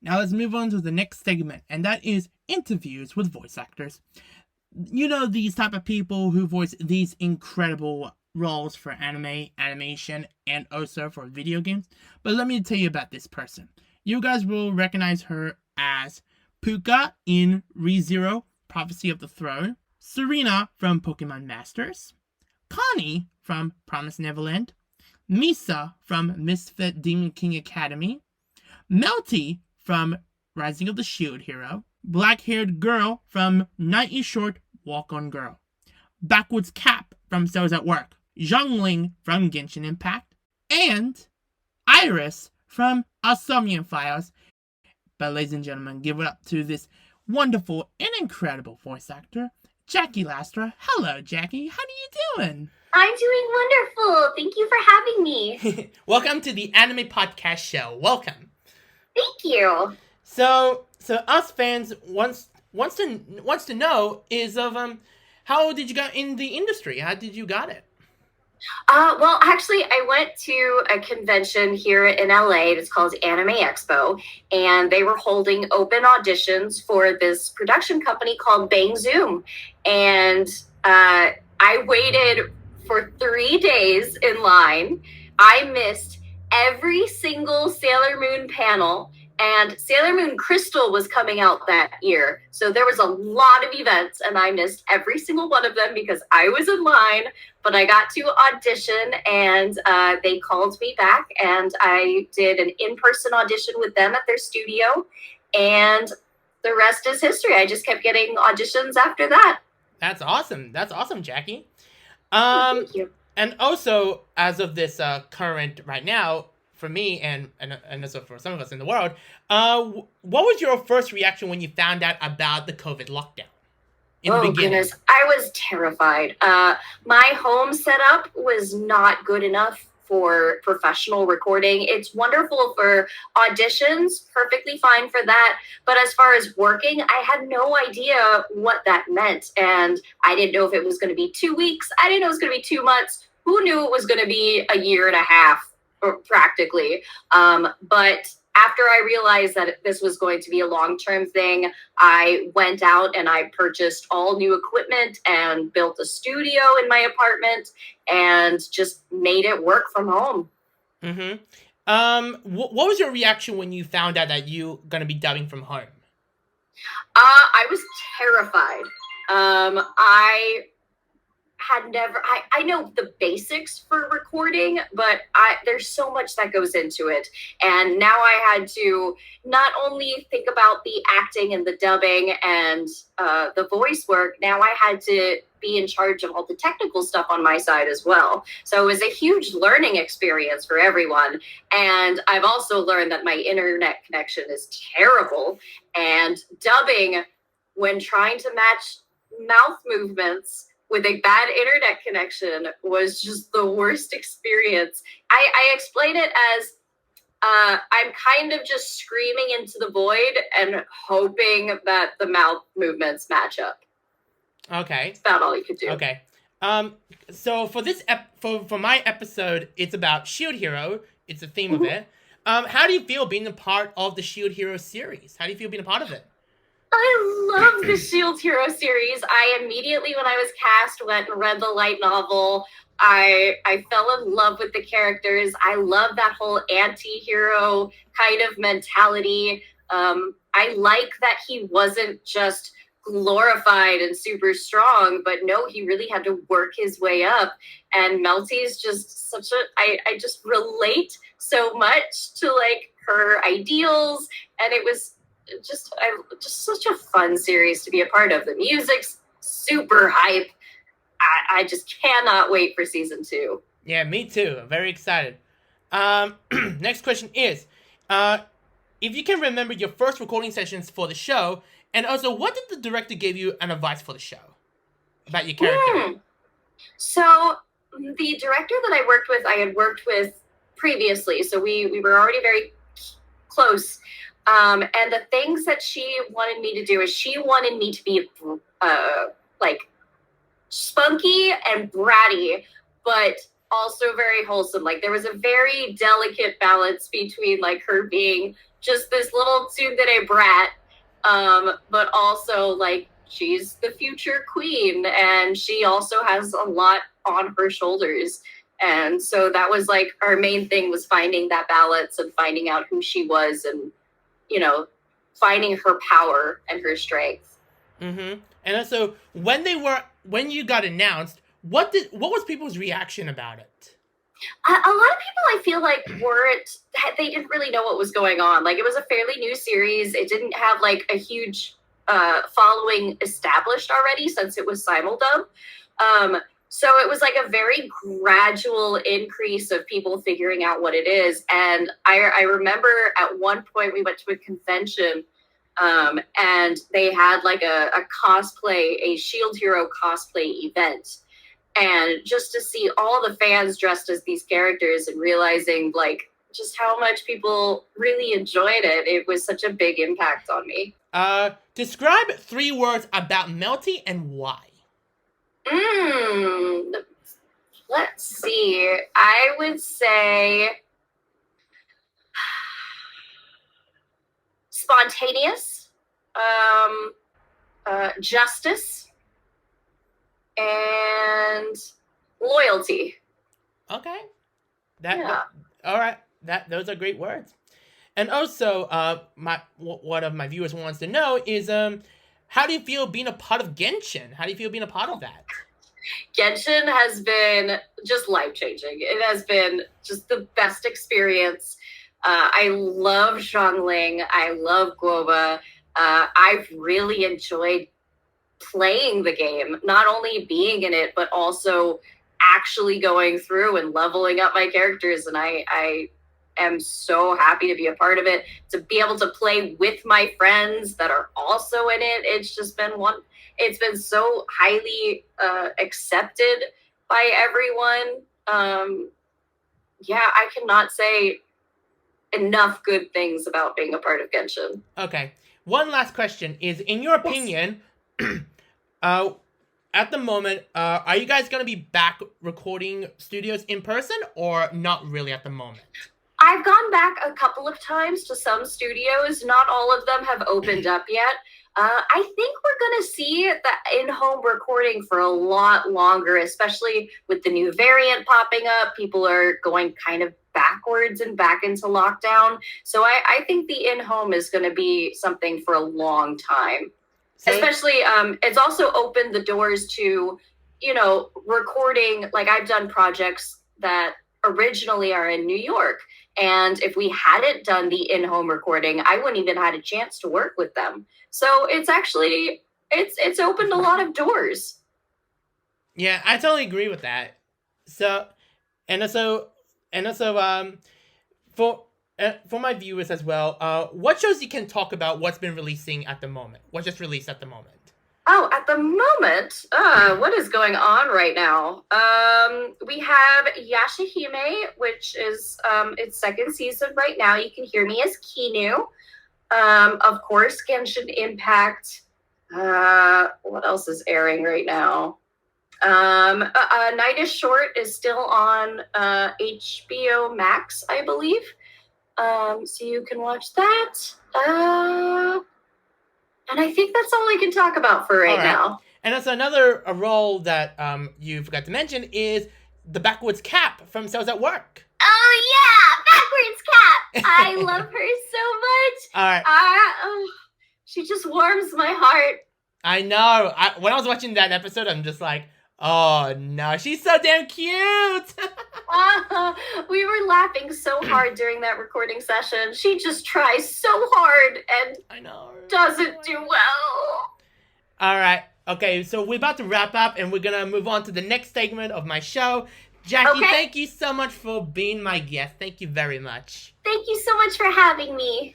Now let's move on to the next segment, and that is interviews with voice actors. You know, these type of people who voice these incredible roles for anime, animation, and also for video games. But let me tell you about this person. You guys will recognize her as Puka in ReZero, Prophecy of the Throne, Serena from Pokemon Masters, Connie from Promise Neverland, Misa from Misfit Demon King Academy, Melty from Rising of the Shield Hero, black-haired girl from Night is Short, Walk on Girl, Backwards Cap from Cells at Work, Zhongling from Genshin Impact, and Iris from Asomnian Files. But ladies and gentlemen, give it up to this wonderful and incredible voice actor, Jackie Lastra. Hello, Jackie. How are you doing? I'm doing wonderful. Thank you for having me. Welcome to the Anime Podcast Show. Welcome. Thank you. So us fans wants to know is of how did you get in the industry? How did you got it? Well, actually, I went to a convention here in LA. It's called Anime Expo, and they were holding open auditions for this production company called Bang Zoom. And I waited for 3 days in line. I missed every single Sailor Moon panel, and Sailor Moon Crystal was coming out that year. So there was a lot of events, and I missed every single one of them because I was in line. But I got to audition, and they called me back, and I did an in-person audition with them at their studio, and the rest is history. I just kept getting auditions after that. That's awesome. That's awesome, Jackie. Thank you. And also, as of this current right now, for me and also for some of us in the world, what was your first reaction when you found out about the COVID lockdown? Oh, goodness. I was terrified. My home setup was not good enough for professional recording. It's wonderful for auditions, perfectly fine for that. But as far as working, I had no idea what that meant. And I didn't know if it was going to be 2 weeks. I didn't know it was going to be 2 months. Who knew it was going to be a year and a half, practically? But after I realized that this was going to be a long-term thing, I went out and I purchased all new equipment and built a studio in my apartment and just made it work from home. Mm-hmm. What was your reaction when you found out that you were going to be dubbing from home? I was terrified. I know the basics for recording, but there's so much that goes into it. And now I had to not only think about the acting and the dubbing and the voice work, now I had to be in charge of all the technical stuff on my side as well. So it was a huge learning experience for everyone. And I've also learned that my internet connection is terrible. And dubbing, when trying to match mouth movements with a bad internet connection, was just the worst experience. I explain it as I'm kind of just screaming into the void and hoping that the mouth movements match up. Okay. That's about all you could do. Okay. So for this for my episode, it's about Shield Hero. It's the theme of it. How do you feel being a part of the Shield Hero series? How do you feel being a part of it? I love the Shield Hero series. I immediately, when I was cast, went and read the light novel. I fell in love with the characters. I love that whole anti-hero kind of mentality. I like that he wasn't just glorified and super strong, but no, he really had to work his way up. And Melty's just I just relate so much to like her ideals, and it was just such a fun series to be a part of. The music's super hype. I just cannot wait for season 2. Yeah, me too. I'm very excited. Next question is, if you can remember your first recording sessions for the show, and also what did the director give you an advice for the show about your character? So the director that I had worked with previously, so we were already very close. And the things that she wanted me to do is she wanted me to be like spunky and bratty, but also very wholesome. Like there was a very delicate balance between like her being just this little tsundere brat, but also like she's the future queen, and she also has a lot on her shoulders. And so that was like our main thing, was finding that balance and finding out who she was, and you know, finding her power and her strength. Mm-hmm. And also, when you got announced, what was people's reaction about it? A lot of people, I feel like, they didn't really know what was going on. Like, it was a fairly new series. It didn't have like a huge following established already, since it was simuldub. So it was like a very gradual increase of people figuring out what it is. And I remember at one point we went to a convention, and they had like a cosplay, a Shield Hero cosplay event. And just to see all the fans dressed as these characters and realizing like just how much people really enjoyed it, it was such a big impact on me. Describe 3 words about Melty and why. Let's see. I would say spontaneous, justice, and loyalty. Okay. All right. Those are great words. And also, one of my viewers wants to know is how do you feel being a part of Genshin? How do you feel being a part of that? Genshin has been just life-changing. It has been just the best experience. I love Xiangling. I love Guoba. I've really enjoyed playing the game, not only being in it, but also actually going through and leveling up my characters. And I am so happy to be a part of it, to be able to play with my friends that are also in it. It's just been it's been so highly accepted by everyone. I cannot say enough good things about being a part of Genshin. Okay. One last question is, in your opinion, at the moment, are you guys going to be back recording studios in person, or not really at the moment? I've gone back a couple of times to some studios. Not all of them have opened up yet. I think we're going to see the in-home recording for a lot longer, especially with the new variant popping up. People are going kind of backwards and back into lockdown. So I think the in-home is going to be something for a long time. Especially, it's also opened the doors to, recording. Like, I've done projects that originally are in New York. And if we hadn't done the in-home recording, I wouldn't even had a chance to work with them. So it's actually, it's opened a lot of doors. Yeah, I totally agree with that. So, for my viewers as well, what shows you can talk about what's been releasing at the moment? What just released at the moment? Oh, at the moment, what is going on right now? We have Yashahime, which is its 2nd season right now. You can hear me as Kinu. Of course, Genshin Impact. What else is airing right now? Night is Short is still on HBO Max, I believe. So you can watch that. And I think that's all I can talk about for right now. And that's another role that you forgot to mention is the Backwards Cap from Cells at Work. Oh, yeah! Backwards Cap! I love her so much. All right. She just warms my heart. I know. When I was watching that episode, I'm just like, oh, no. She's so damn cute. We were laughing so hard during that recording session. She just tries so hard and I know. Doesn't do well. All right. Okay, so we're about to wrap up, and we're going to move on to the next segment of my show. Jackie, Thank you so much for being my guest. Thank you very much. Thank you so much for having me.